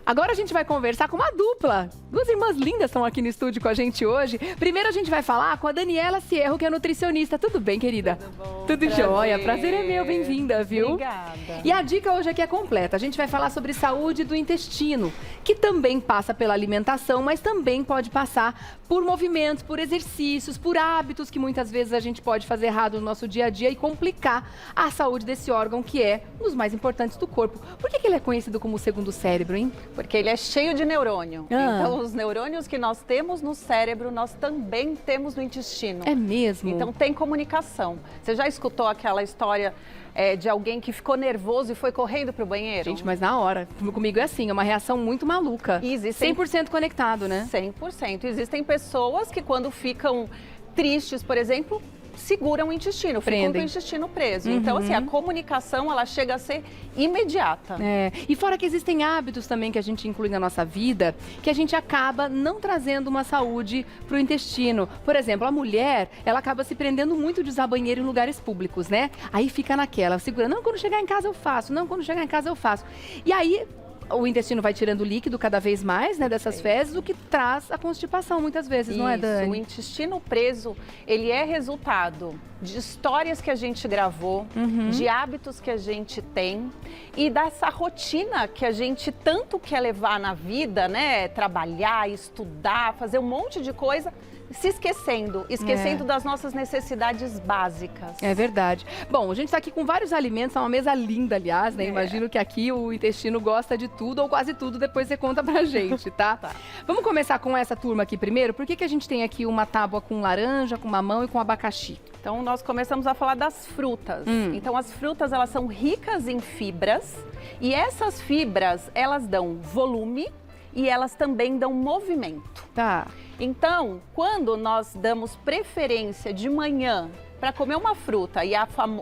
Agora a gente vai conversar com uma dupla. Duas irmãs lindas estão aqui no estúdio com a gente hoje. Primeiro a gente vai falar com a Daniela Cierro, que é nutricionista. Tudo bem, querida? Tudo bom? Tudo jóia. Prazer é meu, bem-vinda, viu? Obrigada. E a dica hoje aqui é completa. A gente vai falar sobre saúde do intestino, que também passa pela alimentação, mas também pode passar por movimentos, por exercícios, por hábitos que muitas vezes a gente pode fazer errado no nosso dia a dia e complicar a saúde desse órgão que é um dos mais importantes do corpo. Por que ele é conhecido como o segundo cérebro, hein? Porque ele é cheio de neurônio. Então, os neurônios que nós temos no cérebro, nós também temos no intestino. É mesmo? Então, tem comunicação. Você já escutou aquela história de alguém que ficou nervoso e foi correndo para o banheiro? Gente, mas na hora. Comigo é assim, é uma reação muito maluca. E existem... 100% conectado, né? 100%. Existem pessoas que quando ficam tristes, por exemplo, seguram o intestino, ficam com o intestino preso. Então, assim, a comunicação, ela chega a ser imediata. E fora que existem hábitos também que a gente inclui na nossa vida, que a gente acaba não trazendo uma saúde para o intestino. Por exemplo, a mulher, ela acaba se prendendo muito de usar banheiro em lugares públicos, né? Aí fica naquela, segura, não, quando chegar em casa eu faço, não, quando chegar em casa eu faço. E aí o intestino vai tirando líquido cada vez mais, né, dessas fezes, o que traz a constipação muitas vezes, não é, Dani? O intestino preso, ele é resultado de histórias que a gente gravou, de hábitos que a gente tem e dessa rotina que a gente tanto quer levar na vida, né, trabalhar, estudar, fazer um monte de coisa, se esquecendo das nossas necessidades básicas. É verdade. Bom, a gente está aqui com vários alimentos, é uma mesa linda, aliás, né? Imagino que aqui o intestino gosta de tudo ou quase tudo, depois você conta pra gente, tá? Vamos começar com essa turma aqui primeiro? Por que a gente tem aqui uma tábua com laranja, com mamão e com abacaxi? Então, nós começamos a falar das frutas. Então, as frutas, elas são ricas em fibras e essas fibras, elas dão volume e elas também dão movimento. Tá. Então, quando nós damos preferência de manhã para comer uma fruta e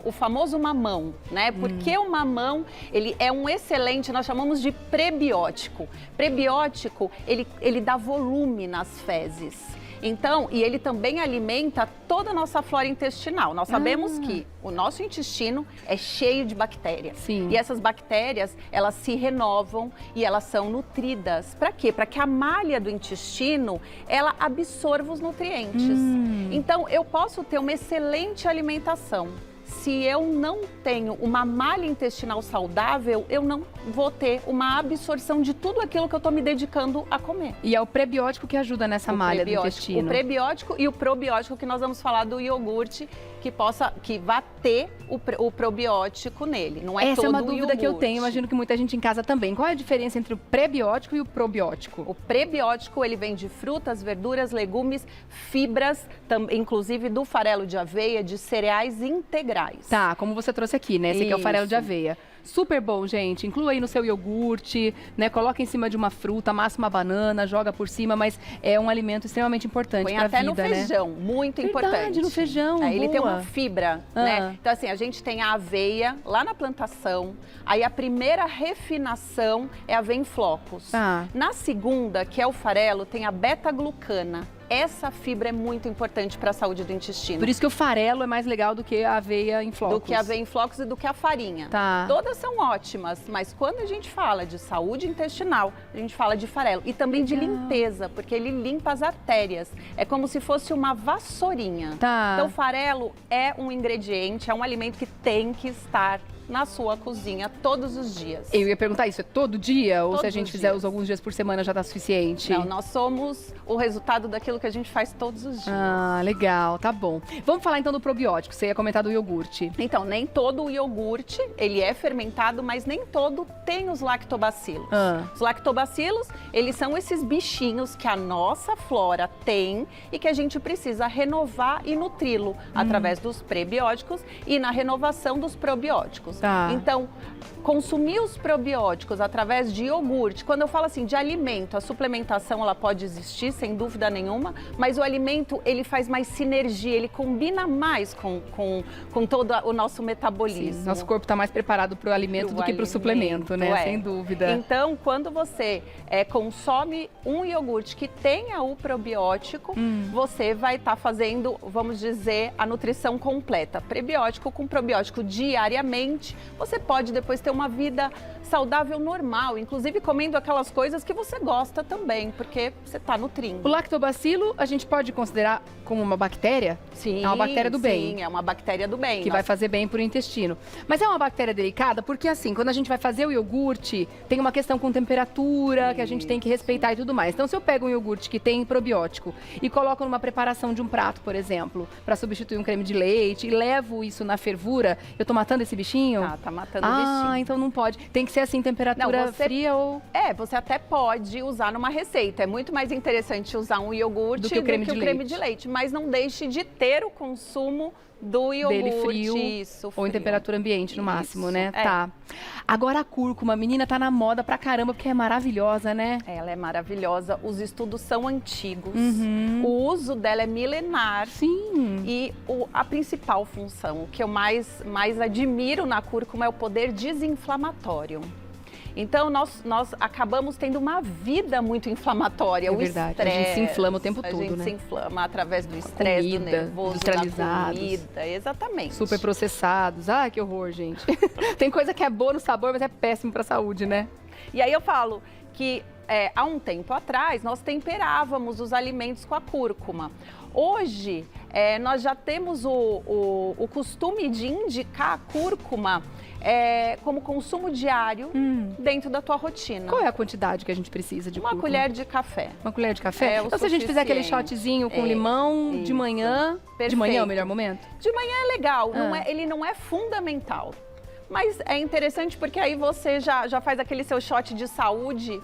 o famoso mamão, né? Porque o mamão, ele é um excelente, nós chamamos de prebiótico. Prebiótico, ele dá volume nas fezes. Então, e ele também alimenta toda a nossa flora intestinal. Nós sabemos que o nosso intestino é cheio de bactérias. Sim. E essas bactérias, elas se renovam e elas são nutridas. Para quê? Para que a malha do intestino, ela absorva os nutrientes. Então, eu posso ter uma excelente alimentação. Se eu não tenho uma malha intestinal saudável, eu não vou ter uma absorção de tudo aquilo que eu estou me dedicando a comer. E é o prebiótico que ajuda nessa malha do intestino. O prebiótico e o probiótico, que nós vamos falar do iogurte, que vai ter o probiótico nele. Não é Essa todo é uma o dúvida iogurte. que eu tenho, imagino que muita gente em casa também. Qual é a diferença entre o prebiótico e o probiótico? O prebiótico, ele vem de frutas, verduras, legumes, fibras, inclusive do farelo de aveia, de cereais integrais. Tá, como você trouxe aqui, né? Esse aqui é o farelo de aveia. Super bom, gente. Inclua aí no seu iogurte, né? Coloca em cima de uma fruta, amassa uma banana, joga por cima, mas é um alimento extremamente importante para a vida, Põe até no feijão, muito importante. No feijão, Ele tem uma fibra, né? Então, assim, a gente tem a aveia lá na plantação, aí a primeira refinação é a aveia em flocos. Na segunda, que é o farelo, tem a beta-glucana. Essa fibra é muito importante para a saúde do intestino. Por isso que o farelo é mais legal do que a aveia em flocos. Do que a aveia em flocos e do que a farinha. Tá. Todas são ótimas, mas quando a gente fala de saúde intestinal, a gente fala de farelo. E também de limpeza, porque ele limpa as artérias. É como se fosse uma vassourinha. Tá. Então, o farelo é um ingrediente, é um alimento que tem que estar na sua cozinha todos os dias. Eu ia perguntar isso, é todo dia? Ou Todos se a gente os fizer dias. alguns dias por semana já tá suficiente? Não, nós somos o resultado daquilo que a gente faz todos os dias. Ah, legal, tá bom. Vamos falar então do probiótico, você ia comentar do iogurte. Então, nem todo o iogurte, ele é fermentado, mas nem todo tem os lactobacilos. Os lactobacilos, eles são esses bichinhos que a nossa flora tem e que a gente precisa renovar e nutri-lo através dos prebióticos e na renovação dos probióticos. Então, consumir os probióticos através de iogurte, quando eu falo assim de alimento, a suplementação ela pode existir, sem dúvida nenhuma, mas o alimento ele faz mais sinergia, ele combina mais com todo o nosso metabolismo. Sim, nosso corpo está mais preparado para o alimento do que para o suplemento, né? Sem dúvida. Então, quando você consome um iogurte que tenha o probiótico, você vai estar fazendo, vamos dizer, a nutrição completa. Prebiótico com probiótico diariamente mente, você pode depois ter uma vida saudável normal, inclusive comendo aquelas coisas que você gosta também, porque você está nutrindo. O lactobacilo a gente pode considerar como uma bactéria? Sim, é uma bactéria do bem. Sim, é uma bactéria do bem. Que vai fazer bem para o intestino. Mas é uma bactéria delicada porque assim, quando a gente vai fazer o iogurte, tem uma questão com temperatura que a gente tem que respeitar e tudo mais. Então se eu pego um iogurte que tem probiótico e coloco numa preparação de um prato, por exemplo, para substituir um creme de leite e levo isso na fervura, eu tô matando esse bichinho? Tá matando o bichinho. Ah, então não pode. Tem que ser assim, temperatura fria ou... Você até pode usar numa receita. É muito mais interessante usar um iogurte do que o creme de leite. Mas não deixe de ter o consumo do iogurte. Dele frio, frio. ou em temperatura ambiente no máximo, né? É. Tá. Agora a cúrcuma, menina, tá na moda pra caramba, porque é maravilhosa, né? Ela é maravilhosa. Os estudos são antigos. Uhum. O uso dela é milenar. Sim. E a principal função, o que eu mais admiro na cúrcuma é o poder desinflamatório. Então, nós acabamos tendo uma vida muito inflamatória. É o verdade, estresse, a gente se inflama o tempo todo, né? A gente se inflama através do estresse, do nervoso, industrializados, da comida, exatamente. super processados. Ah, que horror, gente. Tem coisa que é boa no sabor, mas é péssimo pra saúde, né? E aí eu falo que há um tempo atrás nós temperávamos os alimentos com a cúrcuma. Hoje, nós já temos o costume de indicar a cúrcuma como consumo diário dentro da tua rotina. Qual é a quantidade que a gente precisa de cúrcuma? Uma colher de café. Uma colher de café? É o então, se a gente fizer aquele suficiente. shotzinho com limão Isso. de manhã... Perfeito. De manhã é o melhor momento? De manhã é legal, ele não é fundamental. Mas é interessante porque aí você já faz aquele seu shot de saúde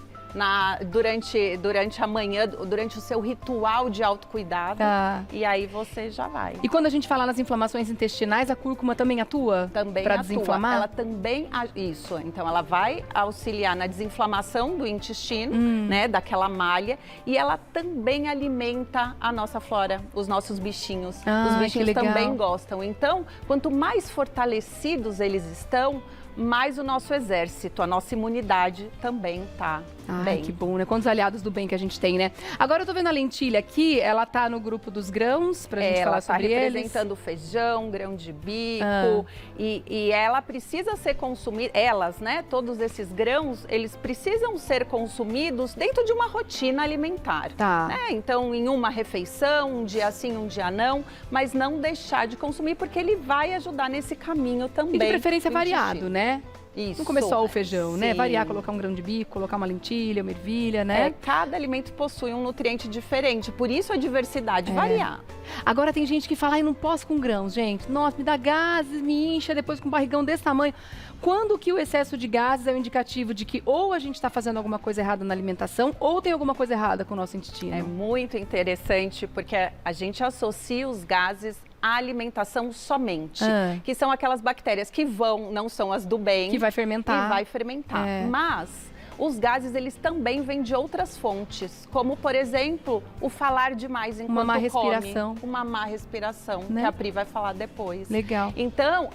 durante a manhã, durante o seu ritual de autocuidado. Tá. E aí você já vai. E quando a gente fala nas inflamações intestinais, a cúrcuma também atua? Também pra atua. desinflamar? Ela também... Isso. Então, ela vai auxiliar na desinflamação do intestino, né? Daquela malha. E ela também alimenta a nossa flora, os nossos bichinhos. Os bichinhos também gostam. Então, quanto mais fortalecidos eles estão, mais o nosso exército, a nossa imunidade também tá bem. Que bom, né? Quantos aliados do bem que a gente tem, né? Agora eu tô vendo a lentilha aqui, ela tá no grupo dos grãos, pra gente falar sobre eles. Ela tá representando o feijão, grão de bico, e ela precisa ser consumida, né? Todos esses grãos, eles precisam ser consumidos dentro de uma rotina alimentar. Tá. Né? Então, em uma refeição, um dia sim, um dia não, mas não deixar de consumir, porque ele vai ajudar nesse caminho também. E de preferência variado, né? Isso. Não comer só o feijão, né? Sim. Variar, colocar um grão de bico, colocar uma lentilha, uma ervilha, né? Cada alimento possui um nutriente diferente, por isso a diversidade, variar. Agora tem gente que fala, ai, não posso com grãos, gente. Nossa, me dá gases, me incha depois com um barrigão desse tamanho. Quando que o excesso de gases é um indicativo de que ou a gente está fazendo alguma coisa errada na alimentação ou tem alguma coisa errada com o nosso intestino? É muito interessante porque a gente associa os gases à alimentação somente, que são aquelas bactérias que não são as do bem. Que vai fermentar. Que vai fermentar. Mas os gases, eles também vêm de outras fontes, como, por exemplo, o falar demais enquanto uma má come. respiração. Uma má respiração, né? Que a Pri vai falar depois. Legal. Então,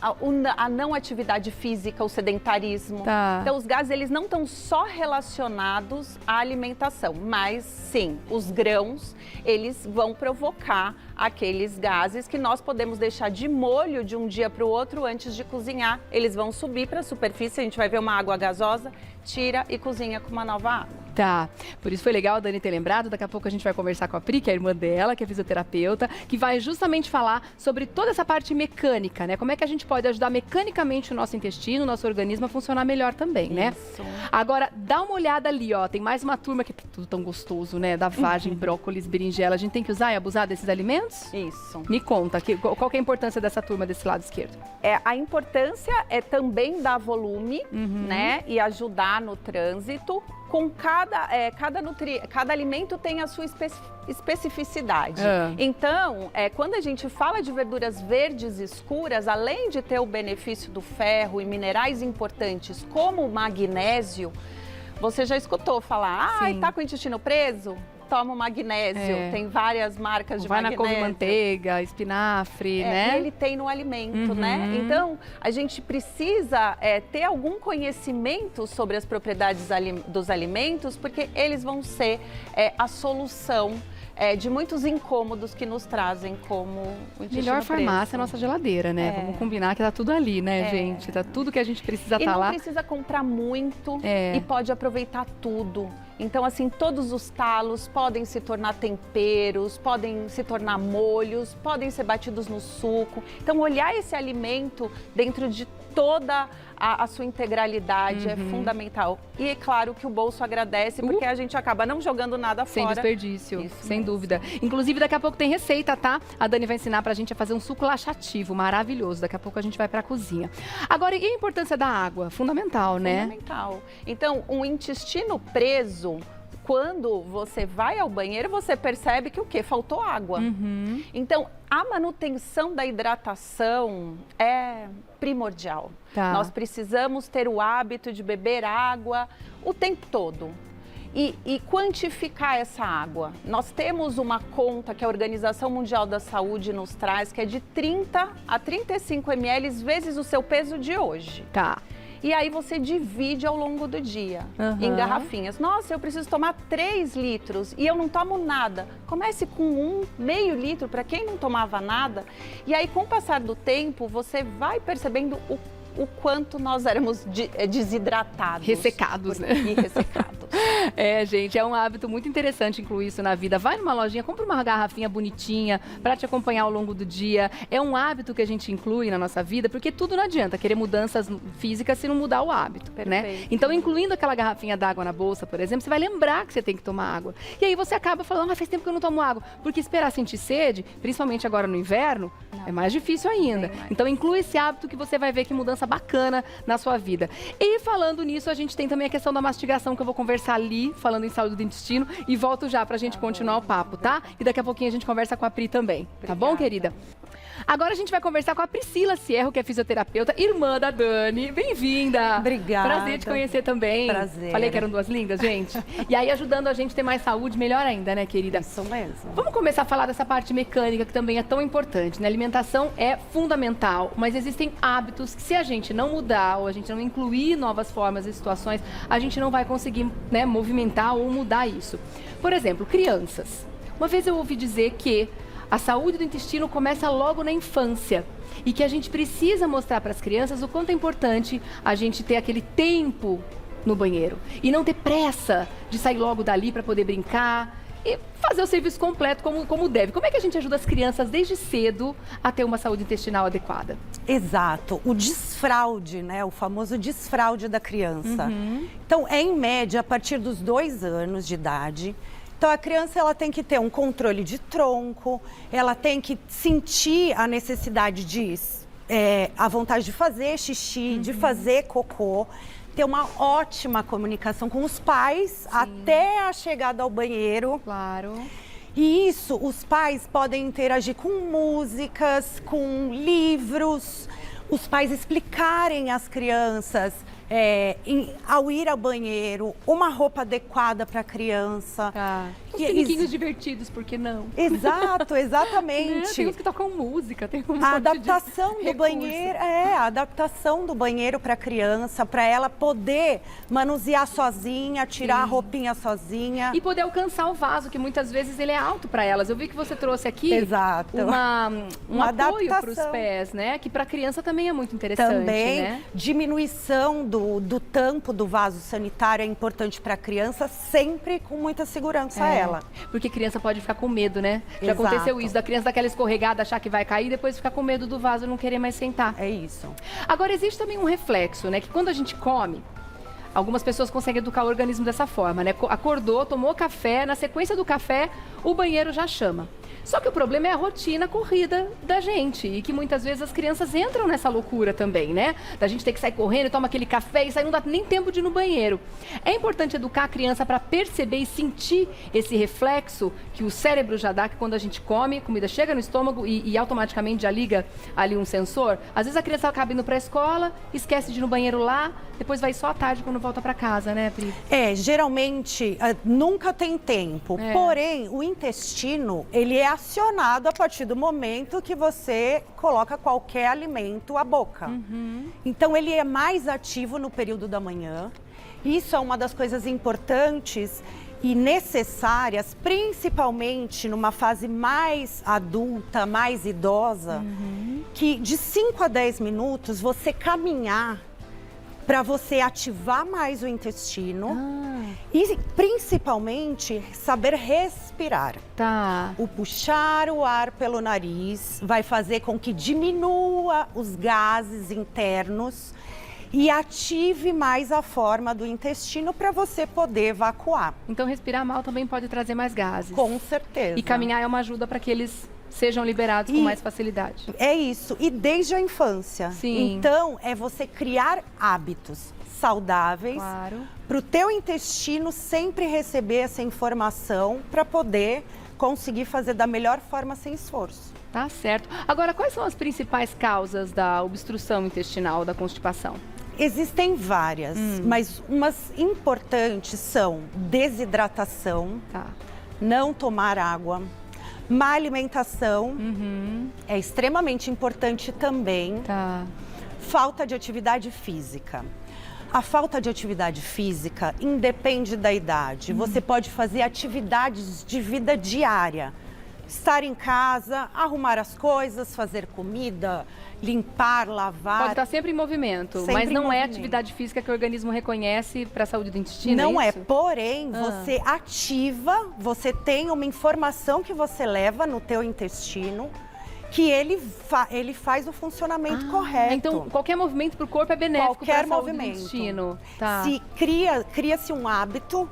a não atividade física, o sedentarismo. Tá. Então, os gases, eles não estão só relacionados à alimentação, mas sim, os grãos, eles vão provocar aqueles gases que nós podemos deixar de molho de um dia para o outro antes de cozinhar. Eles vão subir para a superfície, a gente vai ver uma água gasosa, tira e cozinha com uma nova água. Tá, por isso foi legal a Dani ter lembrado. Daqui a pouco a gente vai conversar com a Pri, que é a irmã dela, que é fisioterapeuta, que vai justamente falar sobre toda essa parte mecânica, né? Como é que a gente pode ajudar mecanicamente o nosso intestino, o nosso organismo a funcionar melhor também, né? Isso. Agora, dá uma olhada ali, ó, tem mais uma turma que tá tudo tão gostoso, né? Da vagem, brócolis, berinjela. A gente tem que usar e abusar desses alimentos? Isso. Me conta, qual que é a importância dessa turma desse lado esquerdo? A importância é também dar volume, né? E ajudar no trânsito. Com cada alimento tem a sua especificidade. Então, quando a gente fala de verduras verdes escuras, além de ter o benefício do ferro e minerais importantes como o magnésio, você já escutou falar, tá com o intestino preso? Toma o magnésio, tem várias marcas de magnésio. Vai na couve-manteiga, espinafre, né? E ele tem no alimento, né? Então, a gente precisa ter algum conhecimento sobre as propriedades dos alimentos, porque eles vão ser a solução de muitos incômodos que nos trazem como o intestino Melhor farmácia preso. é a nossa geladeira, né? Vamos combinar que tá tudo ali, né, gente? Tá tudo que a gente precisa E tá não lá. precisa comprar muito e pode aproveitar tudo. Então, assim, todos os talos podem se tornar temperos, podem se tornar molhos, podem ser batidos no suco. Então, olhar esse alimento dentro de toda a sua integralidade é fundamental. E é claro que o bolso agradece, porque a gente acaba não jogando nada Sem fora. desperdício, Isso sem mesmo. dúvida. Inclusive, daqui a pouco tem receita, tá? A Dani vai ensinar pra gente a fazer um suco laxativo, maravilhoso. Daqui a pouco a gente vai pra cozinha. Agora, e a importância da água? Fundamental, né? Fundamental. Então, um intestino preso, quando você vai ao banheiro, você percebe que o quê? Faltou água. Então, a manutenção da hidratação é primordial. Tá. Nós precisamos ter o hábito de beber água o tempo todo. E quantificar essa água. Nós temos uma conta que a Organização Mundial da Saúde nos traz, que é de 30 a 35 ml vezes o seu peso de hoje. Tá. E aí você divide ao longo do dia em garrafinhas. Nossa, eu preciso tomar 3 litros e eu não tomo nada. Comece com meio litro para quem não tomava nada. E aí, com o passar do tempo, você vai percebendo o quanto nós éramos desidratados. Ressecados, né? E ressecados. Gente, é um hábito muito interessante incluir isso na vida. Vai numa lojinha, compra uma garrafinha bonitinha para te acompanhar ao longo do dia. É um hábito que a gente inclui na nossa vida, porque tudo não adianta querer mudanças físicas se não mudar o hábito, né? Então, incluindo aquela garrafinha d'água na bolsa, por exemplo, você vai lembrar que você tem que tomar água. E aí você acaba falando, faz tempo que eu não tomo água. Porque esperar sentir sede, principalmente agora no inverno, é mais difícil ainda. Então, inclui esse hábito que você vai ver que mudança bacana na sua vida. E falando nisso, a gente tem também a questão da mastigação, que eu vou conversar ali, falando em saúde do intestino, e volto já pra gente continuar o papo, tá? E daqui a pouquinho a gente conversa com a Pri também, tá bom, querida? Agora a gente vai conversar com a Priscila Sierro, que é fisioterapeuta, irmã da Dani. Bem-vinda! Obrigada. Prazer te conhecer também. Prazer. Falei que eram duas lindas, gente? E aí ajudando a gente a ter mais saúde, melhor ainda, né, querida? Isso mesmo. Vamos começar a falar dessa parte mecânica, que também é tão importante, né? Alimentação é fundamental, mas existem hábitos que, se a gente não mudar ou a gente não incluir novas formas e situações, a gente não vai conseguir, né, movimentar ou mudar isso. Por exemplo, crianças. Uma vez eu ouvi dizer que a saúde do intestino começa logo na infância e que a gente precisa mostrar para as crianças o quanto é importante a gente ter aquele tempo no banheiro e não ter pressa de sair logo dali para poder brincar e fazer o serviço completo como deve. Como é que a gente ajuda as crianças desde cedo a ter uma saúde intestinal adequada? Exato. O desfraude, né? O famoso desfraude da criança. Então, é em média a partir dos 2 anos de idade. Então, a criança ela tem que ter um controle de tronco, ela tem que sentir a necessidade de, a vontade de fazer xixi, de fazer cocô, ter uma ótima comunicação com os pais até a chegada ao banheiro. Claro. E isso, os pais podem interagir com músicas, com livros, os pais explicarem às crianças, ao ir ao banheiro, uma roupa adequada para a criança. Tá. Os brinquedos divertidos, por que não? Exato, exatamente. Tem uns que tocam música, tem um A adaptação do banheiro, a adaptação do banheiro para a criança, para ela poder manusear sozinha, tirar a roupinha sozinha. E poder alcançar o vaso, que muitas vezes ele é alto para elas. Eu vi que você trouxe aqui uma apoio para os pés, né? Que para a criança também é muito interessante, também, né? Diminuição do tampo do vaso sanitário é importante para a criança, sempre com muita segurança a ela. Porque criança pode ficar com medo, né? Já Exato. aconteceu isso, da criança daquela escorregada, achar que vai cair, depois ficar com medo do vaso e não querer mais sentar. É isso. Agora, existe também um reflexo, né? Que quando a gente come, algumas pessoas conseguem educar o organismo dessa forma, né? Acordou, tomou café, na sequência do café, o banheiro já chama. Só que o problema é a rotina corrida da gente e que muitas vezes as crianças entram nessa loucura também, né? Da gente ter que sair correndo, toma aquele café e sai, não dá nem tempo de ir no banheiro. É importante educar a criança para perceber e sentir esse reflexo que o cérebro já dá, que quando a gente come, a comida chega no estômago e automaticamente já liga ali um sensor. Às vezes a criança acaba indo para a escola, esquece de ir no banheiro lá, depois vai só à tarde quando volta para casa, né, Pri? Geralmente nunca tem tempo, porém o intestino, ele é acionado a partir do momento que você coloca qualquer alimento à boca. Então ele é mais ativo no período da manhã. Isso é uma das coisas importantes e necessárias, principalmente numa fase mais adulta, mais idosa, que de 5 a 10 minutos você caminhar para você ativar mais o intestino e principalmente saber respirar. Tá. O puxar o ar pelo nariz vai fazer com que diminua os gases internos e ative mais a forma do intestino para você poder evacuar. Então respirar mal também pode trazer mais gases. Com certeza. E caminhar é uma ajuda para que eles sejam liberados com mais facilidade. É isso, e desde a infância. Sim. Então, é você criar hábitos saudáveis para o teu intestino sempre receber essa informação para poder conseguir fazer da melhor forma sem esforço. Tá certo. Agora, quais são as principais causas da obstrução intestinal, da constipação? Existem várias, mas umas importantes são desidratação, não tomar água, má alimentação, é extremamente importante também, falta de atividade física. A falta de atividade física independe da idade. Você pode fazer atividades de vida diária. Estar em casa, arrumar as coisas, fazer comida, limpar, lavar. Pode estar sempre em movimento, Sempre mas não em é movimento. atividade física que o organismo reconhece para a saúde do intestino? Não é, isso? porém, você ativa, você tem uma informação que você leva no teu intestino que ele faz o funcionamento correto. Então, qualquer movimento para o corpo é benéfico para a saúde do movimento. intestino. Tá. Se cria-se um hábito,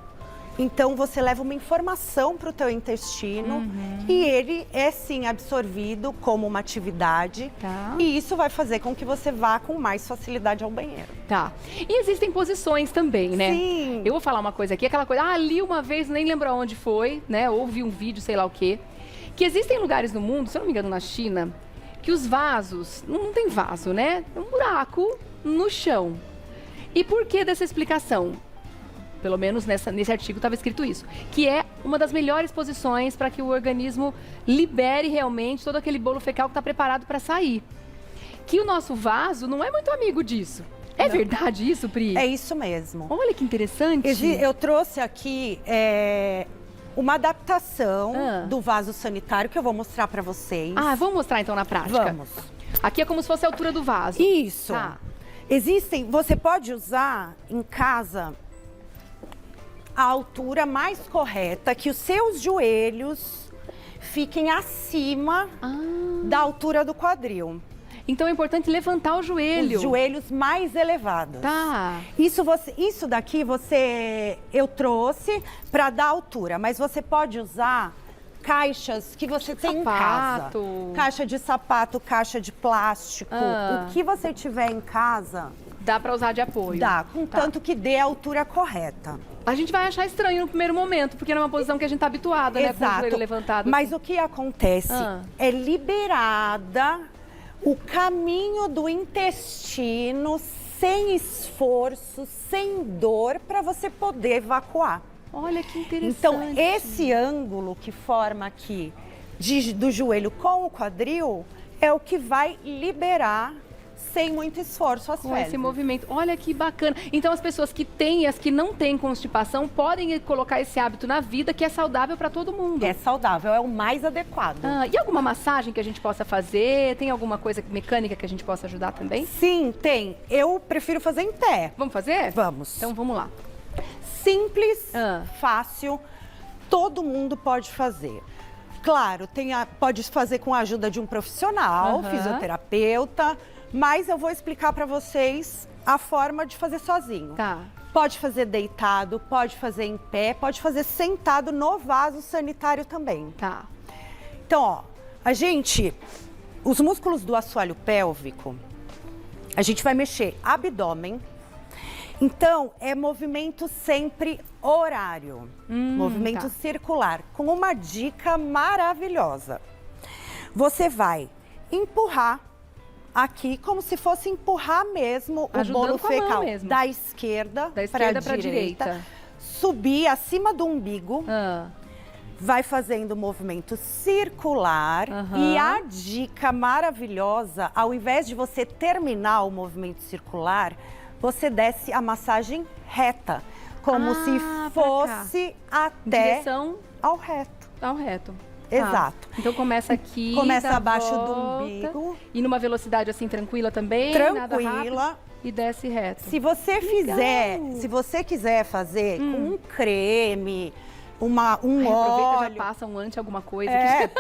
então você leva uma informação para o teu intestino e ele é sim absorvido como uma atividade e isso vai fazer com que você vá com mais facilidade ao banheiro. Tá. E existem posições também, né? Sim. Eu vou falar uma coisa aqui, aquela coisa, li uma vez, nem lembro aonde foi, né? Ou vi um vídeo, sei lá o quê. Que existem lugares no mundo, se eu não me engano na China, que os vasos, não tem vaso, né? É um buraco no chão. E por que dessa explicação? Pelo menos nesse artigo estava escrito isso. Que é uma das melhores posições para que o organismo libere realmente todo aquele bolo fecal que está preparado para sair. Que o nosso vaso não é muito amigo disso. É verdade isso, Pri? É isso mesmo. Olha que interessante. Eu trouxe aqui uma adaptação do vaso sanitário que eu vou mostrar para vocês. Vamos mostrar então na prática? Vamos. Aqui é como se fosse a altura do vaso. Isso. Você pode usar em casa a altura mais correta, que os seus joelhos fiquem acima da altura do quadril. Então é importante levantar o joelho. Os joelhos mais elevados. Tá. Isso daqui eu trouxe para dar altura, mas você pode usar caixas que você tem em casa. Caixa de sapato, caixa de plástico, o que você tiver em casa. Dá para usar de apoio. Dá, contanto que dê a altura correta. A gente vai achar estranho no primeiro momento, porque não é uma posição que a gente está habituada, né? Com o joelho levantado. Mas o que acontece é liberada o caminho do intestino sem esforço, sem dor, para você poder evacuar. Olha que interessante. Então, esse ângulo que forma aqui do joelho com o quadril é o que vai liberar sem muito esforço as fezes. Com esse movimento. Olha que bacana. Então, as pessoas que têm e as que não têm constipação podem colocar esse hábito na vida, que é saudável para todo mundo. É saudável, é o mais adequado. E alguma massagem que a gente possa fazer? Tem alguma coisa mecânica que a gente possa ajudar também? Sim, tem. Eu prefiro fazer em pé. Vamos fazer? Vamos. Então, vamos lá. Simples, fácil, todo mundo pode fazer. Claro, pode fazer com a ajuda de um profissional, fisioterapeuta, mas eu vou explicar para vocês a forma de fazer sozinho. Tá. Pode fazer deitado, pode fazer em pé, pode fazer sentado no vaso sanitário também. Tá. Então, os músculos do assoalho pélvico, a gente vai mexer abdômen. Então, é movimento sempre horário, movimento circular, com uma dica maravilhosa. Você vai empurrar aqui, como se fosse empurrar mesmo o bolo fecal da esquerda para a direita, subir acima do umbigo, vai fazendo o movimento circular e a dica maravilhosa, ao invés de você terminar o movimento circular, você desce a massagem reta, como se fosse até direção ao reto. ao reto. Exato. Então começa aqui, Começa dá abaixo do volta, umbigo. E numa velocidade assim tranquila também, nada Tranquila. rápido, e desce reto. Se você se você quiser fazer com um creme, um Aproveita, óleo, já passa um anti alguma coisa.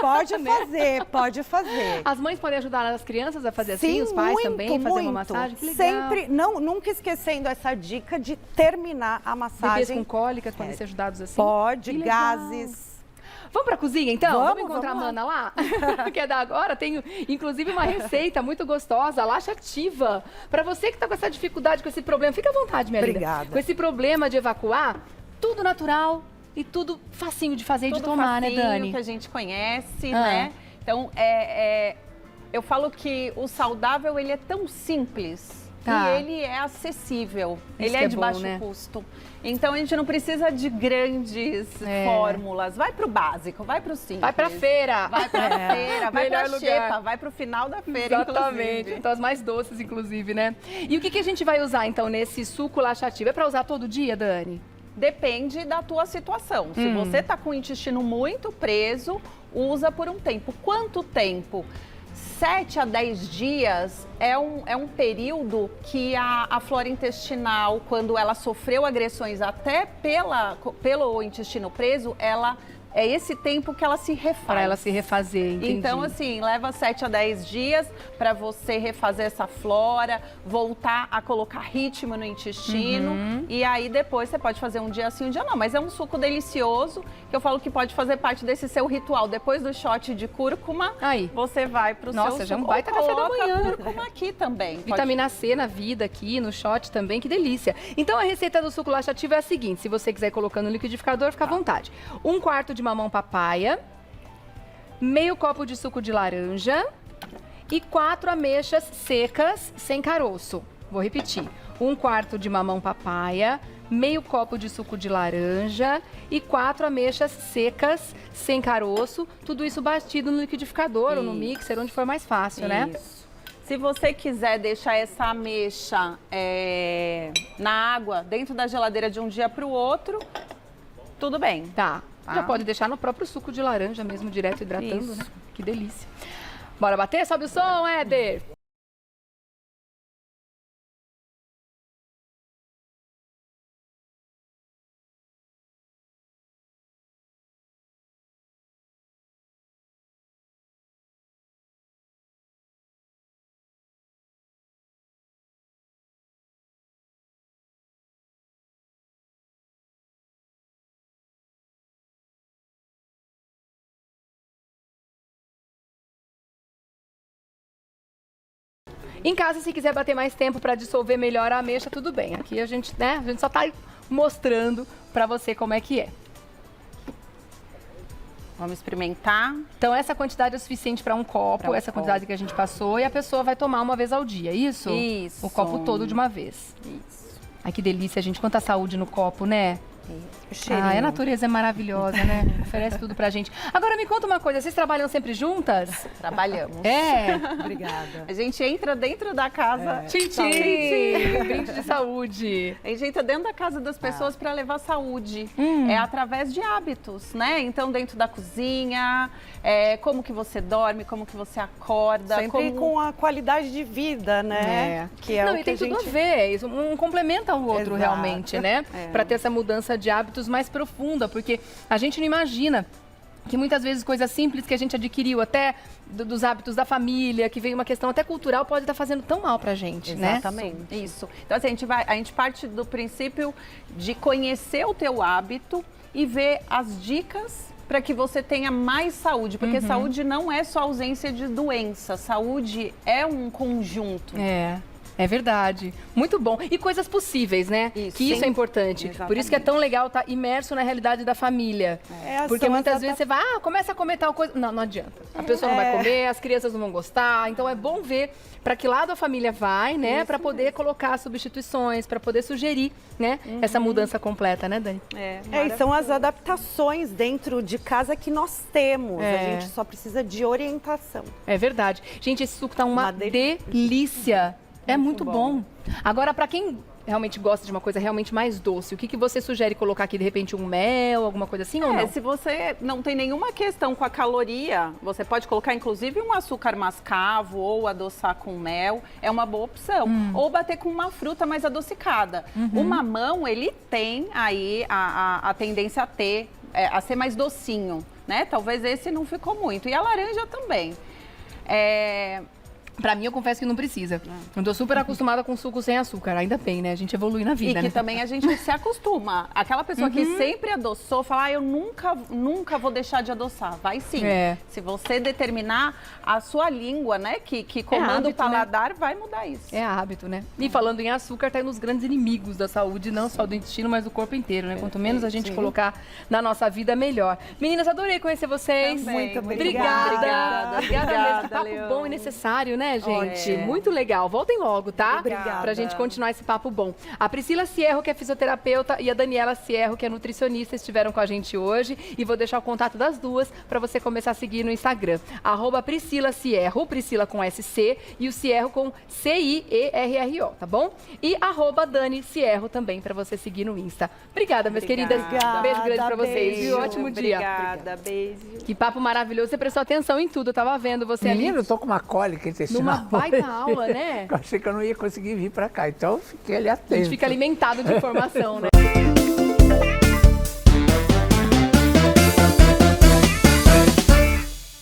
pode fazer, pode fazer. As mães podem ajudar as crianças a fazer assim, Sim, os pais muito, também, fazer uma muito. massagem? Que legal. Sempre, nunca esquecendo essa dica de terminar a Bebês massagem. com cólicas podem ser ajudados assim? Pode, Que legal. gases. Vamos pra cozinha, então? Vamos encontrar lá. a Mana lá? Quer dar agora? Tenho, inclusive, uma receita muito gostosa, laxativa. Pra você que tá com essa dificuldade, com esse problema, fica à vontade, minha linda. Obrigada. Com esse problema de evacuar, tudo natural e tudo facinho de fazer e de Tudo tomar, né, facinho, Dani? que a gente conhece, né? Então, eu falo que o saudável, ele é tão simples. Tá. E ele é acessível, Isso ele que é é de bom, baixo né? custo. Então a gente não precisa de grandes fórmulas. Vai pro básico, vai pro simples. Vai pra feira. Vai pra feira, vai Melhor pra lugar. xepa, vai pro final da feira, Exatamente. inclusive. Então, as mais doces, inclusive, né? E o que a gente vai usar, então, nesse suco laxativo? É pra usar todo dia, Dani? Depende da tua situação. Se você tá com o intestino muito preso, usa por um tempo. Quanto tempo? 7 a 10 dias é um período que a flora intestinal, quando ela sofreu agressões até pelo intestino preso, é esse tempo que ela se refaz. Para ela se refazer, entendi. Então, assim, leva 7 a 10 dias para você refazer essa flora, voltar a colocar ritmo no intestino. E aí, depois, você pode fazer um dia sim, um dia não. Mas é um suco delicioso, que eu falo que pode fazer parte desse seu ritual. Depois do shot de cúrcuma, Aí. você vai pro seu suco. Nossa, já é um baita café da Coloca manhã. cúrcuma aqui também. Vitamina C na vida aqui, no shot também, que delícia. Então a receita do suco laxativo é a seguinte, se você quiser colocar no liquidificador, fica à vontade. 1/4 de mamão papaya, meio copo de suco de laranja e 4 ameixas secas sem caroço. Vou repetir, 1/4 de mamão papaya, meio copo de suco de laranja e 4 ameixas secas sem caroço, tudo isso batido no liquidificador ou no mixer, onde for mais fácil, né? Isso. Se você quiser deixar essa ameixa na água, dentro da geladeira de um dia para o outro, tudo bem. Tá. Já pode deixar no próprio suco de laranja mesmo, direto hidratando, Isso. né? Que delícia. Bora bater? Sobe o som, Éder! Em casa, se quiser bater mais tempo para dissolver melhor a ameixa, tudo bem. Aqui a gente, né, a gente só tá mostrando para você como é que é. Vamos experimentar. Então, essa quantidade é suficiente para um copo, essa quantidade que a gente passou, e a pessoa vai tomar uma vez ao dia, isso? Isso. O copo todo de uma vez. Isso. Ai, que delícia, gente. Quanta saúde no copo, né? Cheirinho. Ah, a natureza é maravilhosa, né? Oferece tudo pra gente. Agora, me conta uma coisa, vocês trabalham sempre juntas? Trabalhamos. É. Obrigada. A gente entra dentro da casa. Tchim, brinde de saúde. A gente entra dentro da casa das pessoas para levar saúde. É através de hábitos, né? Então, dentro da cozinha, como que você dorme, como que você acorda. Sempre com a qualidade de vida, né? Que é Não, o e que tem a gente... tudo a ver, isso, um complementa o outro. Exato. Realmente, né? Para ter essa mudança de hábitos mais profunda, porque a gente não imagina que muitas vezes coisas simples que a gente adquiriu até dos hábitos da família, que veio uma questão até cultural, pode estar fazendo tão mal pra gente, né? Exatamente. Isso. Então, assim, a gente parte do princípio de conhecer o teu hábito e ver as dicas para que você tenha mais saúde, porque saúde não é só ausência de doença, saúde é um conjunto. É verdade. Muito bom. E coisas possíveis, né? Isso. Que isso é importante. Exatamente. Por isso que é tão legal estar imerso na realidade da família. Porque são muitas as vezes você vai, começa a comer tal coisa. Não, não adianta. A pessoa não vai comer, as crianças não vão gostar. Então é bom ver para que lado a família vai, né? Para poder colocar substituições, para poder sugerir, né? Essa mudança completa, né, Dani? e são as adaptações dentro de casa que nós temos. É. A gente só precisa de orientação. É verdade. Gente, esse suco tá uma Uma delícia. É muito bom. Agora, para quem realmente gosta de uma coisa realmente mais doce, o que você sugere colocar aqui? De repente um mel, alguma coisa assim ou não? Se você não tem nenhuma questão com a caloria, você pode colocar inclusive um açúcar mascavo ou adoçar com mel, é uma boa opção. Ou bater com uma fruta mais adocicada. O mamão, ele tem aí a tendência a ser mais docinho, né? Talvez esse não ficou muito. E a laranja também. Pra mim, eu confesso que não precisa. Eu tô super acostumada com suco sem açúcar. Ainda bem, né? A gente evolui na vida, E que né? também a gente se acostuma. Aquela pessoa que sempre adoçou, fala, eu nunca vou deixar de adoçar. Vai sim. Se você determinar, a sua língua, né, que comanda hábito, o paladar, vai mudar isso. É hábito, né? E falando em açúcar, tá aí nos grandes inimigos da saúde, não só do intestino, mas do corpo inteiro, né? Quanto menos a gente colocar na nossa vida, melhor. Meninas, adorei conhecer vocês. Também. Muito Obrigada mesmo. Que papo Leon. bom e necessário, né, gente? Ótimo. Muito legal. Voltem logo, tá? Obrigada. Pra gente continuar esse papo bom. A Priscila Cierro, que é fisioterapeuta, e a Daniela Cierro, que é nutricionista, estiveram com a gente hoje. E vou deixar o contato das duas pra você começar a seguir no Instagram. @Priscila Cierro, Priscila com SC e o Cierro com CIERRO, tá bom? E @Dani Cierro também pra você seguir no Insta. Obrigada, minhas queridas. Obrigada, Beijo grande pra vocês. beijo. E ótimo dia. Obrigada, beijo. Que papo maravilhoso. Você prestou atenção em tudo. Eu tava vendo você Menino, ali eu tô com uma cólica intestinal. numa baita aula, né? Eu achei que eu não ia conseguir vir pra cá, então eu fiquei ali atento. A gente fica alimentado de informação, né?